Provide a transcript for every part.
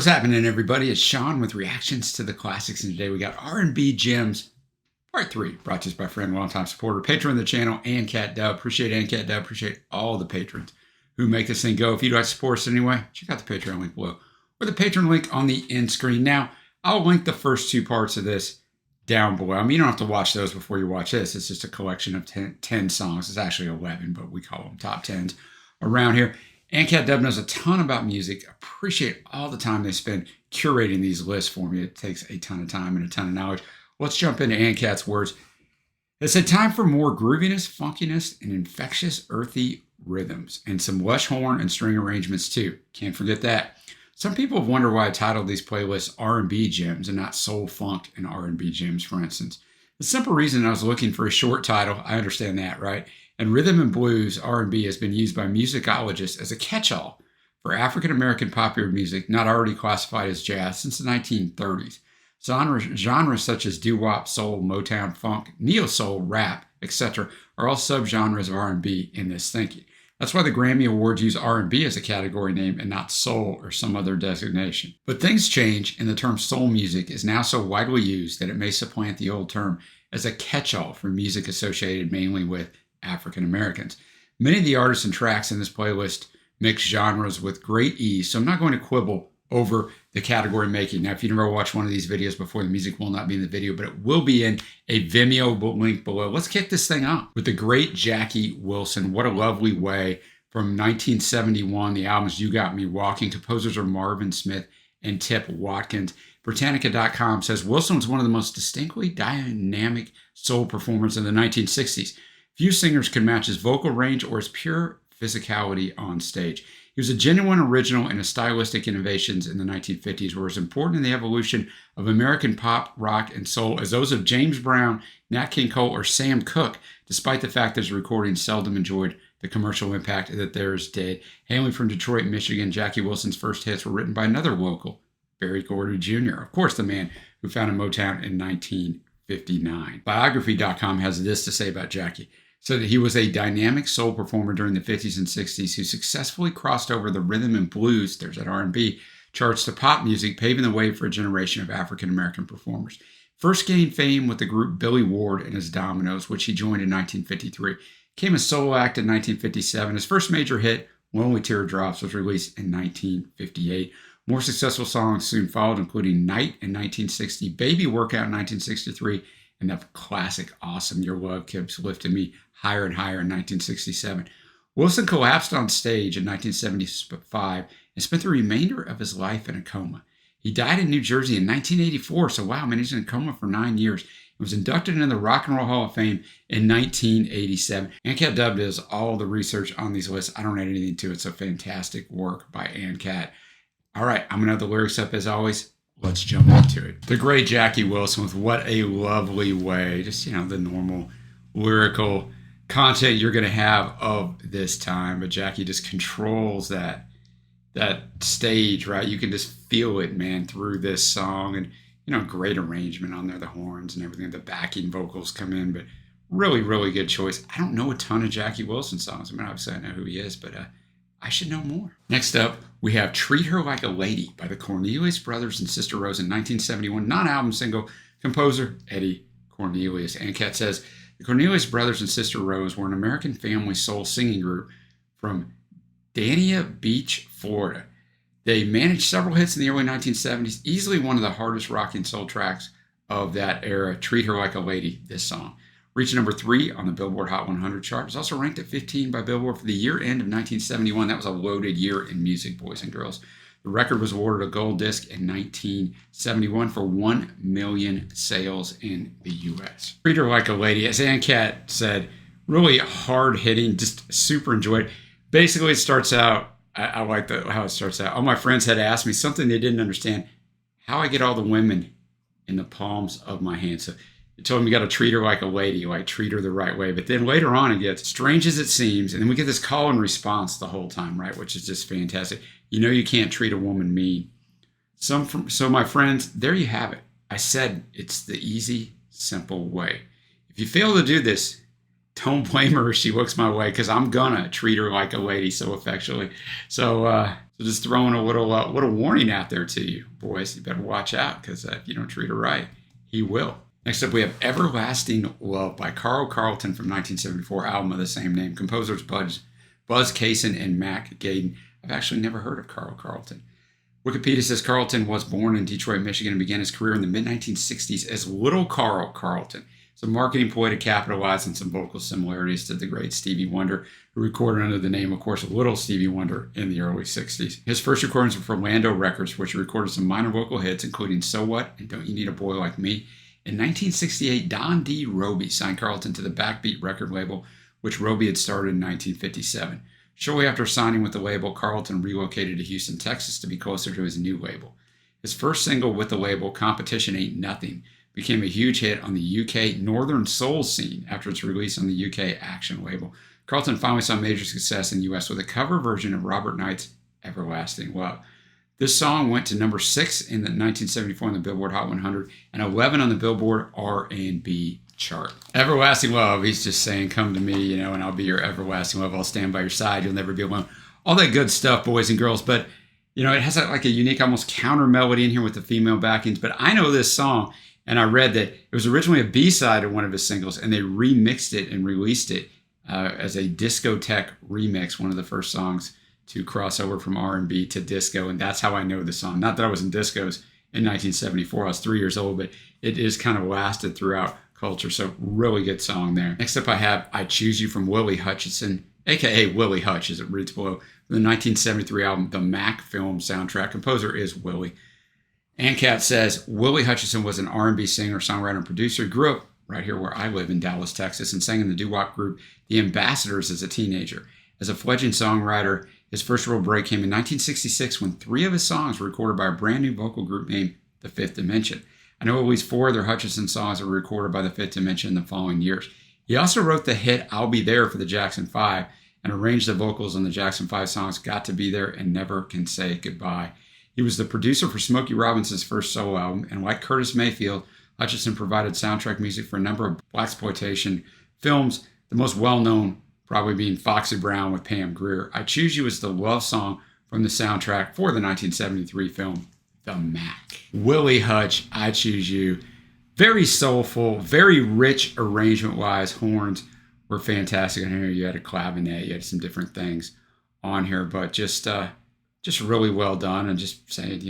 What's happening, everybody? It's Sean with reactions to the classics, and today we got R&B Gems Part 3, brought to us by friend, longtime supporter, patron of the channel, AnCat Dub. Appreciate AnCat Dub. Appreciate all the patrons who make this thing go. If you'd like to support us anyway, check out the Patreon link below or the Patreon link on the end screen. Now, I'll link the first two parts of this down below. I mean, you don't have to watch those before you watch this. It's just a collection of 10 songs. It's actually 11, but we call them top 10s around here. AnCat Dub knows a ton about music. Appreciate all the time they spend curating these lists for me. It takes a ton of time and a ton of knowledge. Let's jump into AnCat's words. It said, time for more grooviness, funkiness, and infectious, earthy rhythms, and some lush horn and string arrangements too. Can't forget that. Some people have wondered why I titled these playlists R&B Gems and not Soul, Funk, and R&B Gems, for instance. The simple reason I was looking for a short title, I understand that, right? And rhythm and blues R&B has been used by musicologists as a catch-all for African-American popular music not already classified as jazz since the 1930s. Genres such as doo-wop, soul, Motown, funk, neo-soul, rap, etc. are all subgenres of R&B in this thinking. That's why the Grammy Awards use R&B as a category name and not soul or some other designation. But things change, and the term soul music is now so widely used that it may supplant the old term as a catch-all for music associated mainly with African Americans. Many of the artists and tracks in this playlist mix genres with great ease, so I'm not going to quibble over the category making. Now, if you never watched one of these videos before, the music will not be in the video, but it will be in a Vimeo link below. Let's kick this thing off with the great Jackie Wilson. What a lovely way. From 1971, the albums You Got Me Walking. Composers are Marvin Smith and Tip Watkins. Britannica.com says Wilson was one of the most distinctly dynamic soul performers in the 1960s. Few singers could match his vocal range or his pure physicality on stage. He was a genuine original in his stylistic innovations in the 1950s were as important in the evolution of American pop, rock, and soul as those of James Brown, Nat King Cole, or Sam Cooke, despite the fact that his recordings seldom enjoyed the commercial impact that theirs did. Hailing from Detroit, Michigan, Jackie Wilson's first hits were written by another local, Berry Gordy Jr., of course the man who founded Motown in 1959. Biography.com has this to say about Jackie. So that he was a dynamic soul performer during the 50s and 60s who successfully crossed over the rhythm and blues, there's that R&B, charts to pop music, paving the way for a generation of African-American performers. First gained fame with the group Billy Ward and his Dominoes, which he joined in 1953. Became a solo act in 1957. His first major hit, Lonely Teardrops, was released in 1958. More successful songs soon followed, including Night in 1960, Baby Workout in 1963, and the classic Awesome Your Love Keeps Lifting Me Higher and Higher in 1967. Wilson collapsed on stage in 1975 and spent the remainder of his life in a coma. He died in New Jersey in 1984, so wow, man, he's in a coma for 9 years. He was inducted into the Rock and Roll Hall of Fame in 1987. AnCat Dub does all the research on these lists. I don't add anything to it, so fantastic work by AnCat. All right, I'm going to have the lyrics up as always. Let's jump into it. The great Jackie Wilson with What a Lovely Way. Just, the normal lyrical content you're going to have of this time. But Jackie just controls that stage, right? You can just feel it, man, through this song. And, great arrangement on there, the horns and everything. The backing vocals come in, but really, really good choice. I don't know a ton of Jackie Wilson songs. I mean, obviously I know who he is, but I should know more. Next up, we have Treat Her Like a Lady by the Cornelius Brothers and Sister Rose in 1971, non-album single, composer Eddie Cornelius. AnCat says, the Cornelius Brothers and Sister Rose were an American family soul singing group from Dania Beach, Florida. They managed several hits in the early 1970s, easily one of the hardest rocking soul tracks of that era, Treat Her Like a Lady, this song. Reached number 3 on the Billboard Hot 100 chart. It was also ranked at 15 by Billboard for the year end of 1971. That was a loaded year in music, boys and girls. The record was awarded a gold disc in 1971 for 1 million sales in the U.S. Treat Her Like a Lady, as AnCat said, really hard-hitting, just super enjoyed. Basically, it starts out, I like how it starts out. All my friends had asked me something they didn't understand, how I get all the women in the palms of my hands. So it told him you got to treat her like a lady, like treat her the right way. But then later on it gets strange as it seems. And then we get this call and response the whole time, right? Which is just fantastic. You can't treat a woman mean. So my friends, there you have it. I said it's the easy, simple way. If you fail to do this, don't blame her if she looks my way, because I'm gonna treat her like a lady so affectionately. So So just throwing a little warning out there to you, boys. You better watch out, because if you don't treat her right, he will. Next up, we have Everlasting Love by Carl Carlton from 1974, album of the same name. Composers Buzz Kaysen and Mac Gaden. I've actually never heard of Carl Carlton. Wikipedia says Carlton was born in Detroit, Michigan, and began his career in the mid-1960s as Little Carl Carlton. So marketing ploy to capitalize on some vocal similarities to the great Stevie Wonder, who recorded under the name, of course, Little Stevie Wonder in the early 60s. His first recordings were for Lando Records, which recorded some minor vocal hits, including So What and Don't You Need a Boy Like Me. In 1968, Don D. Roby signed Carlton to the Backbeat record label, which Roby had started in 1957. Shortly after signing with the label, Carlton relocated to Houston, Texas to be closer to his new label. His first single with the label, Competition Ain't Nothing, became a huge hit on the UK Northern Soul scene after its release on the UK Action label. Carlton finally saw major success in the US with a cover version of Robert Knight's Everlasting Love. This song went to number 6 in the 1974 on the Billboard Hot 100 and 11 on the Billboard R&B chart. Everlasting Love, he's just saying, come to me, and I'll be your everlasting love. I'll stand by your side. You'll never be alone. All that good stuff, boys and girls. But, it has like a unique, almost counter melody in here with the female backings. But I know this song, and I read that it was originally a B-side of one of his singles, and they remixed it and released it as a discotheque remix, one of the first songs to cross over from R&B to disco, and that's how I know the song. Not that I was in discos in 1974. I was 3 years old, but it is kind of lasted throughout culture, so really good song there. Next up, I have I Choose You from Willie Hutchinson, a.k.a. Willie Hutch, as it reads below, from the 1973 album The Mac Film soundtrack. Composer is Willie. ANCAT says, Willie Hutchinson was an R&B singer, songwriter, and producer. He grew up right here where I live in Dallas, Texas, and sang in the doo-wop group The Ambassadors as a teenager. As a fledgling songwriter, his first real break came in 1966 when 3 of his songs were recorded by a brand new vocal group named The Fifth Dimension. I know at least 4 other Hutchinson songs were recorded by The Fifth Dimension in the following years. He also wrote the hit I'll Be There for the Jackson 5 and arranged the vocals on the Jackson 5 songs Got to Be There and Never Can Say Goodbye. He was the producer for Smokey Robinson's first solo album, and like Curtis Mayfield, Hutchinson provided soundtrack music for a number of blaxploitation films, the most well-known probably being Foxy Brown with Pam Grier. I Choose You is the love song from the soundtrack for the 1973 film The Mac. Willie Hutch, I Choose You. Very soulful, very rich arrangement-wise. Horns were fantastic on here. You had a clavinet, you had some different things on here, but just really well done, and just saying,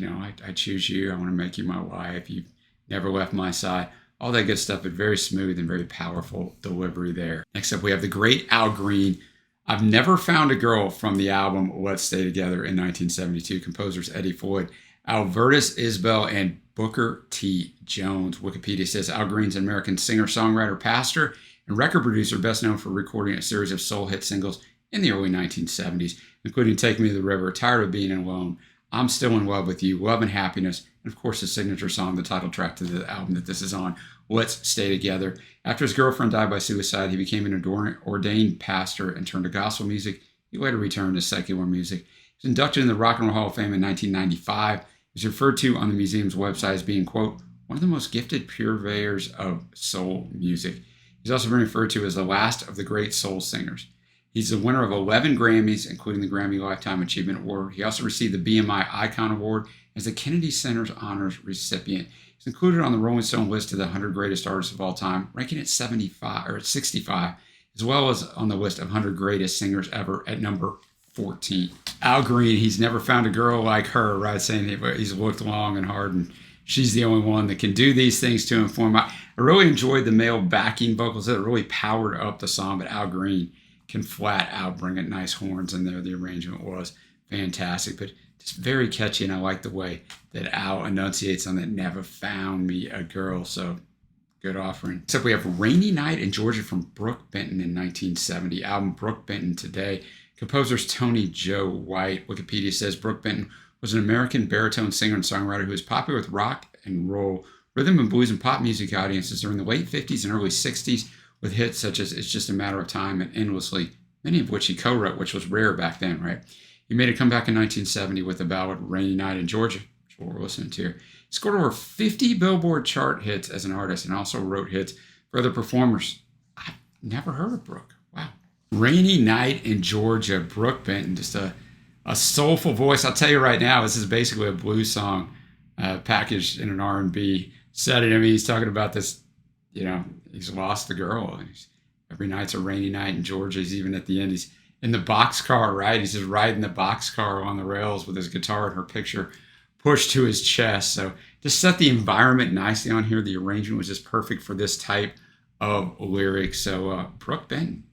I choose you. I want to make you my wife. You've never left my side. All that good stuff, but very smooth and very powerful delivery there. Next up, we have the great Al Green. I've Never Found a Girl from the album Let's Stay Together in 1972. Composers Eddie Floyd, Albertus Isbell, and Booker T. Jones. Wikipedia says Al Green's an American singer, songwriter, pastor, and record producer, best known for recording a series of soul hit singles in the early 1970s, including Take Me to the River, Tired of Being Alone, I'm Still in Love with You, Love and Happiness, and of course his signature song, the title track to the album that this is on, Let's Stay Together. After his girlfriend died by suicide, he became an ordained pastor and turned to gospel music. He later returned to secular music. He was inducted in the Rock and Roll Hall of Fame in 1995. He was referred to on the museum's website as being, quote, one of the most gifted purveyors of soul music. He's also been referred to as the last of the great soul singers. He's the winner of 11 Grammys, including the Grammy Lifetime Achievement Award. He also received the BMI Icon Award as the Kennedy Center's honors recipient. He's included on the Rolling Stone list of the 100 greatest artists of all time, ranking at 65, as well as on the list of 100 greatest singers ever at number 14. Al Green, he's never found a girl like her, right? Saying he's looked long and hard, and she's the only one that can do these things to him for him. I really enjoyed the male backing vocals that really powered up the song, but Al Green can flat out bring it nice horns in there. The arrangement was fantastic, but just very catchy, and I like the way that Al enunciates on that Never Found Me a Girl, so good offering. Except we have Rainy Night in Georgia from Brooke Benton in 1970, album Brooke Benton Today. Composer's Tony Joe White. Wikipedia says Brooke Benton was an American baritone singer and songwriter who was popular with rock and roll, rhythm and blues, and pop music audiences during the late 50s and early 60s, with hits such as It's Just a Matter of Time and Endlessly, many of which he co-wrote, which was rare back then, right? He made a comeback in 1970 with the ballad Rainy Night in Georgia, which is what we're listening to here. He scored over 50 Billboard chart hits as an artist and also wrote hits for other performers. I've never heard of Brooke. Wow. Rainy Night in Georgia, Brooke Benton, just a A soulful voice. I'll tell you right now, this is basically a blues song packaged in an R&B setting. I mean, he's talking about this, he's lost the girl. Every night's a rainy night in Georgia. He's even at the end, he's in the boxcar, right? He's just riding the boxcar on the rails with his guitar and her picture pushed to his chest. So just set the environment nicely on here. The arrangement was just perfect for this type of lyrics. So Brooke Benton,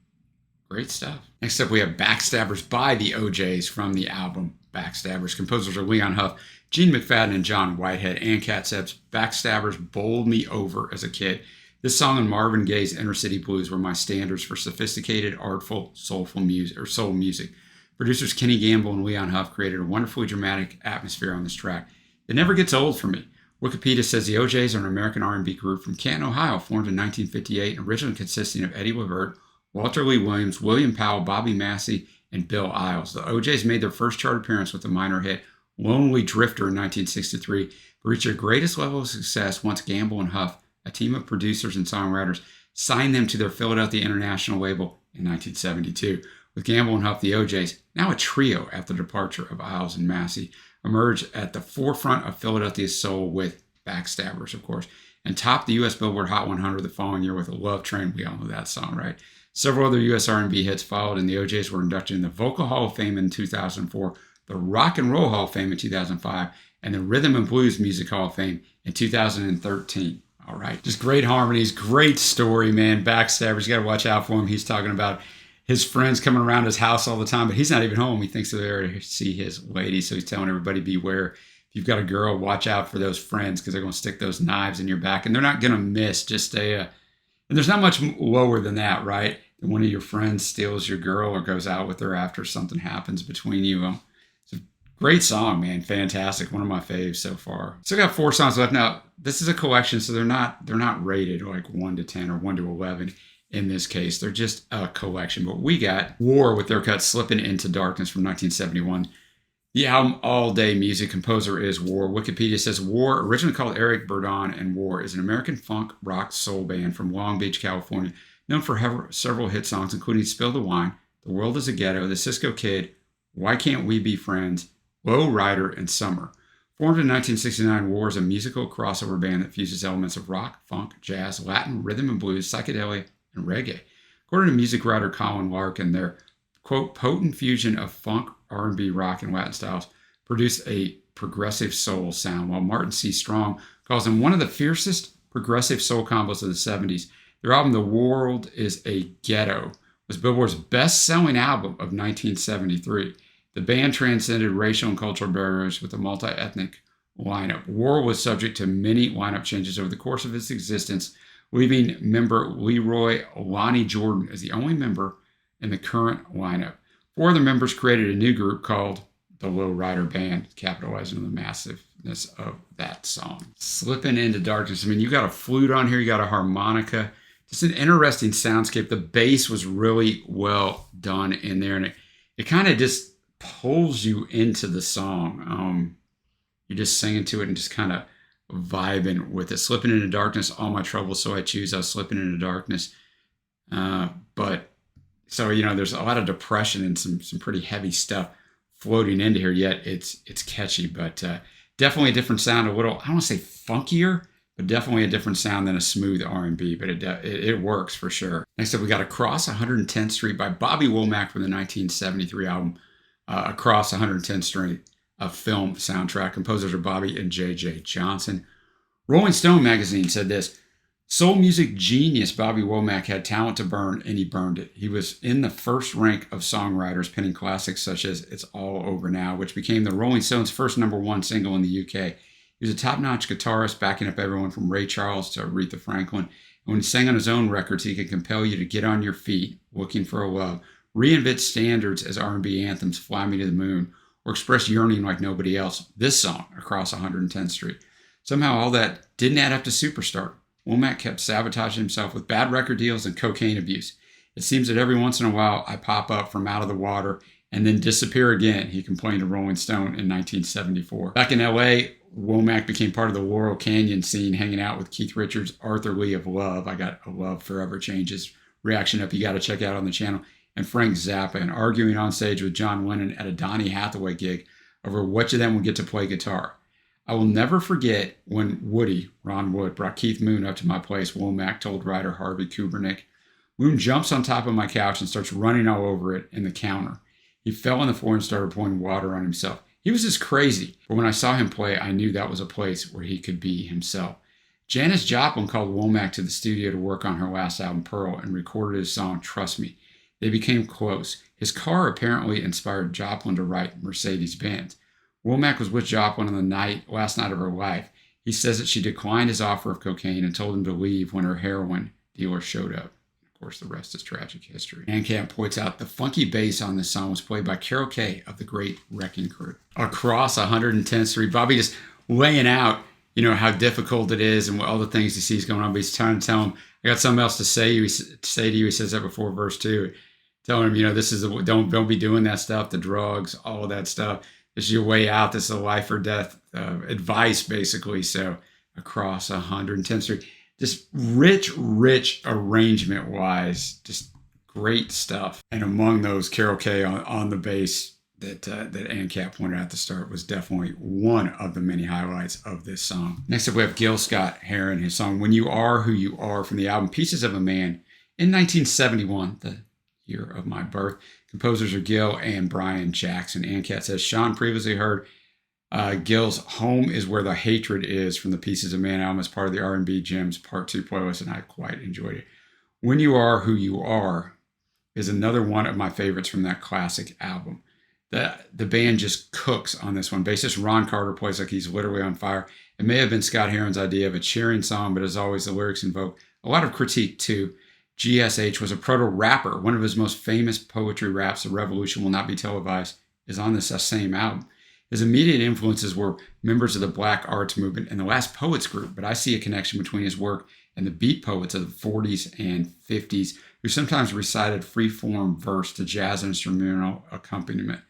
great stuff. Next up, we have Backstabbers by the OJs from the album Backstabbers. Composers are Leon Huff, Gene McFadden, and John Whitehead. And Cat Sepp's Backstabbers bowled me over as a kid. This song and Marvin Gaye's Inner City Blues were my standards for sophisticated, artful, soulful music, or soul music. Producers Kenny Gamble and Leon Huff created a wonderfully dramatic atmosphere on this track. It never gets old for me. Wikipedia says the OJs are an American R&B group from Canton, Ohio, formed in 1958, and originally consisting of Eddie Levert, Walter Lee Williams, William Powell, Bobby Massey, and Bill Isles. The OJs made their first chart appearance with the minor hit Lonely Drifter in 1963, but reached their greatest level of success once Gamble and Huff, a team of producers and songwriters, signed them to their Philadelphia International label in 1972. With Gamble and Huff, the OJs, now a trio after the departure of Isles and Massey, emerged at the forefront of Philadelphia's soul with Backstabbers, of course, and topped the U.S. Billboard Hot 100 the following year with a Love Train. We all know that song, right? Several other U.S. R&B hits followed, and the OJs were inducted in the Vocal Hall of Fame in 2004, the Rock and Roll Hall of Fame in 2005, and the Rhythm and Blues Music Hall of Fame in 2013. All right, just great harmonies, great story, man. Backstabbers, you got to watch out for him. He's talking about his friends coming around his house all the time, but he's not even home. He thinks they're there to see his lady, so he's telling everybody, beware. If you've got a girl, watch out for those friends because they're going to stick those knives in your back, and they're not going to miss. Just stay, and there's not much lower than that, right? When one of your friends steals your girl or goes out with her after something happens between you. It's a great song, man. Fantastic. One of my faves so far. Still got 4 songs left. Now, this is a collection, so they're not rated like 1 to 10 or 1 to 11 in this case. They're just a collection. But we got War with their cut Slipping Into Darkness from 1971. The album All Day Music. Composer is War. Wikipedia says War, originally called Eric Burdon and War, is an American funk rock soul band from Long Beach, California, known for several hit songs, including Spill the Wine, The World is a Ghetto, The Cisco Kid, Why Can't We Be Friends, Low Rider, and Summer. Formed in 1969, War is a musical crossover band that fuses elements of rock, funk, jazz, Latin, rhythm and blues, psychedelia, and reggae. According to music writer Colin Larkin, their, quote, potent fusion of funk, R&B, rock, and Latin styles produced a progressive soul sound, while Martin C. Strong calls them one of the fiercest progressive soul combos of the 70s. Their album, The World is a Ghetto, was Billboard's best-selling album of 1973. The band transcended racial and cultural barriers with a multi-ethnic lineup. War was subject to many lineup changes over the course of its existence, leaving member Leroy Lonnie Jordan as the only member in the current lineup. 4 other members created a new group called the Low Rider Band, capitalizing on the massiveness of that song. Slipping Into Darkness. I mean, you got a flute on here, you got a harmonica. Just an interesting soundscape. The bass was really well done in there, and it kind of just pulls you into the song. You're just singing to it and just kind of vibing with it. Slipping Into Darkness, all my troubles, so I choose. I was slipping into darkness. But so, there's a lot of depression and some pretty heavy stuff floating into here, yet it's catchy, but definitely a different sound, a little, I don't want to say funkier, but definitely a different sound than a smooth R&B, but it works for sure. Next up, we got Across 110th Street by Bobby Womack from the 1973 album Across 110th Street, a film soundtrack. Composers are Bobby and J.J. Johnson. Rolling Stone magazine said this: soul music genius Bobby Womack had talent to burn, and he burned it. He was in the first rank of songwriters, penning classics such as It's All Over Now, which became the Rolling Stones' first #1 single in the UK. He was a top-notch guitarist, backing up everyone from Ray Charles to Aretha Franklin. And when he sang on his own records, he could compel you to get on your feet, looking for a love, reinvent standards as R&B anthems, Fly Me to the Moon, or express yearning like nobody else. This song, Across 110th Street. Somehow all that didn't add up to superstar. Womack kept sabotaging himself with bad record deals and cocaine abuse. It seems that every once in a while I pop up from out of the water and then disappear again, he complained to Rolling Stone in 1974. Back in LA, Womack became part of the Laurel Canyon scene, hanging out with Keith Richards, Arthur Lee of Love. I got a Love Forever Changes reaction up. You got to check out on the channel. and Frank Zappa and arguing on stage with John Lennon at a Donny Hathaway gig over which of them would get to play guitar. I will never forget when Woody, Ron Wood, brought Keith Moon up to my place, Womack told writer Harvey Kubernick. Moon jumps on top of my couch and starts running all over it and the counter. He fell on the floor and started pouring water on himself. He was just crazy, but when I saw him play, I knew that was a place where he could be himself. Janis Joplin called Womack to the studio to work on her last album, Pearl, and recorded his song, Trust Me. They became close. His car apparently inspired Joplin to write Mercedes-Benz. Womack was with Joplin on the last night of her life. He says that she declined his offer of cocaine and told him to leave when her heroin dealer showed up. Of course, the rest is tragic history. ANCAP points out the funky bass on this song was played by Carol Kay of the Great Wrecking Crew. Across 110th Street, Bobby just laying out, how difficult it is and all the things he sees going on. But he's trying to tell him, I got something else to say to you. He says that before verse 2. Telling him, this is don't be doing that stuff, the drugs, all of that stuff. This is your way out. This is a life or death advice, basically. So across 110th Street, just rich arrangement-wise, just great stuff. And among those, Carol Kay on the bass that ANCAP pointed out at the start was definitely one of the many highlights of this song. Next up, we have Gil Scott-Heron, his song When You Are Who You Are from the album Pieces of a Man in 1971, the year of my birth. Composers are Gil and Brian Jackson. ANCAP says, Sean previously heard Gil's Home is Where the Hatred Is from the Pieces of Man album as part of the R&B Gems Part 2 playlist, and I quite enjoyed it. When You Are Who You Are is another one of my favorites from that classic album. The band just cooks on this one. Bassist Ron Carter plays like he's literally on fire. It may have been Scott Heron's idea of a cheering song, but as always, the lyrics invoke a lot of critique too. GSH was a proto-rapper. One of his most famous poetry raps, The Revolution Will Not Be Televised, is on this same album. His immediate influences were members of the Black Arts Movement and the Last Poets group, but I see a connection between his work and the beat poets of the 40s and 50s, who sometimes recited free-form verse to jazz instrumental accompaniment.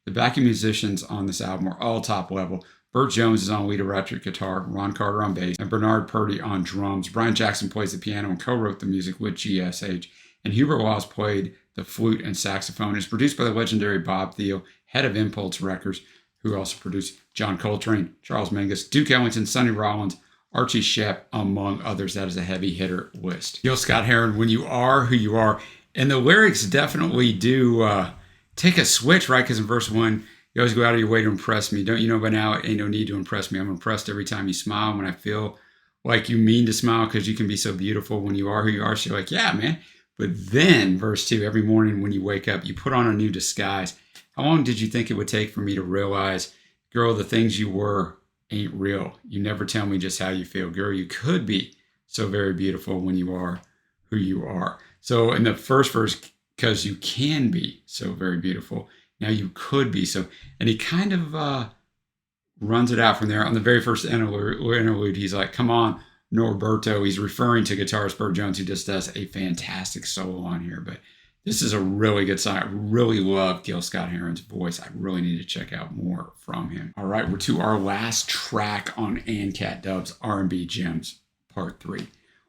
The backing musicians on this album are all top level. Burt Jones is on lead electric guitar, Ron Carter on bass, and Bernard Purdy on drums. Brian Jackson plays the piano and co-wrote the music with GSH. And Hubert Laws played the flute and saxophone. It's produced by the legendary Bob Thiel, head of Impulse Records, who also produced John Coltrane, Charles Mingus, Duke Ellington, Sonny Rollins, Archie Shepp, among others. That is a heavy hitter list. Gil Scott-Heron, When You Are Who You Are. And the lyrics definitely do take a switch, right? Because in verse 1, you always go out of your way to impress me. Don't you know by now, ain't no need to impress me. I'm impressed every time you smile. When I feel like you mean to smile because you can be so beautiful when you are who you are. So you're like, yeah, man. But then, verse 2, every morning when you wake up, you put on a new disguise. How long did you think it would take for me to realize, girl, the things you were ain't real. You never tell me just how you feel. Girl, you could be so very beautiful when you are who you are. So in the first verse, because you can be so very beautiful, now you could be so. And he kind of runs it out from there. On the very first interlude, he's like, come on, Norberto. He's referring to guitarist Burt Jones, who just does a fantastic solo on here. But this is a really good song. I really love Gil Scott-Heron's voice. I really need to check out more from him. All right, we're to our last track on ANCAT Dub's R&B Gems, Part 3.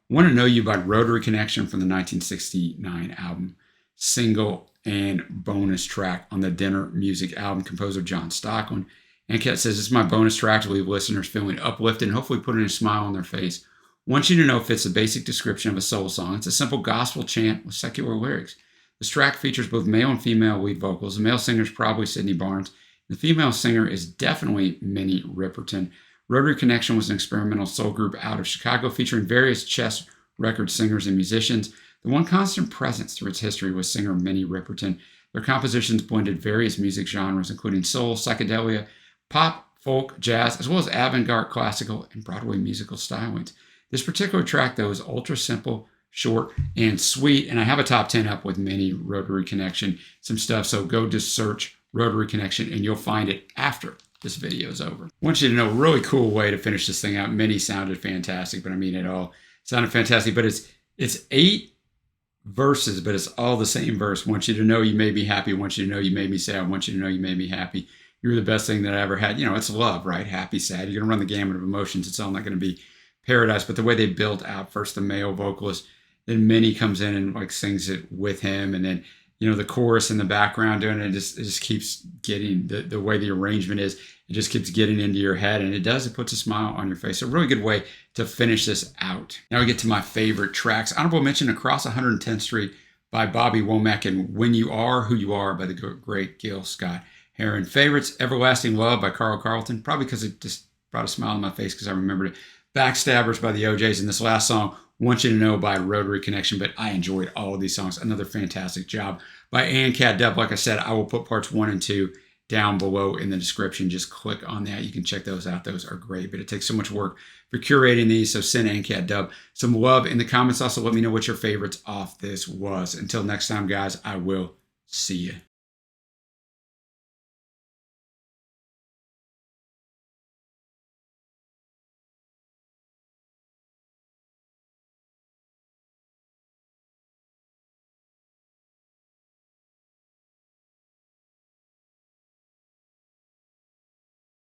Want to Know You by Rotary Connection from the 1969 album, single and bonus track on the Dinner Music album, composer John Stocklin. ANCAT says, this is my bonus track to leave listeners feeling uplifted and hopefully putting a smile on their face. Want You to Know fits the basic description of a soul song. It's a simple gospel chant with secular lyrics. This track features both male and female lead vocals. The male singer is probably Sidney Barnes. The female singer is definitely Minnie Riperton. Rotary Connection was an experimental soul group out of Chicago featuring various chess record singers and musicians. The one constant presence through its history was singer Minnie Riperton. Their compositions blended various music genres, including soul, psychedelia, pop, folk, jazz, as well as avant-garde, classical, and Broadway musical stylings. This particular track, though, is ultra simple, short, and sweet, and I have a top 10 up with Minnie Rotary Connection, some stuff, so go just search Rotary Connection, and you'll find it after this video is over. I want you to know a really cool way to finish this thing out. Minnie sounded fantastic, but I mean it all sounded fantastic, but it's 8 verses, but it's all the same verse. Want you to know you made me happy. Want you to know you made me sad. I want you to know you made me happy. You're the best thing that I ever had. You know, it's love, right? Happy, sad. You're going to run the gamut of emotions. It's all not going to be paradise. But the way they built out first the male vocalist, then Minnie comes in and like sings it with him. And then, the chorus in the background doing it. It just keeps getting the way the arrangement is. It just keeps getting into your head, and it puts a smile on your face. A really good way to finish this out. Now we get to my favorite tracks. Honorable mention, Across 110th Street by Bobby Womack, and When You Are Who You Are by the great Gil Scott-Heron. Favorites, Everlasting Love by Carl Carlton, probably because it just brought a smile on my face because I remembered it. Backstabbers by the OJs, and this last song, Want You to Know by Rotary Connection. But I enjoyed all of these songs. Another fantastic job by Ann Cat Dub. Like I said, I will put parts 1 and 2 down below in the description. Just click on that. You can check those out. Those are great, but it takes so much work for curating these. So send Ann Cat Dub some love in the comments. Also, let me know what your favorites off this was. Until next time, guys, I will see you.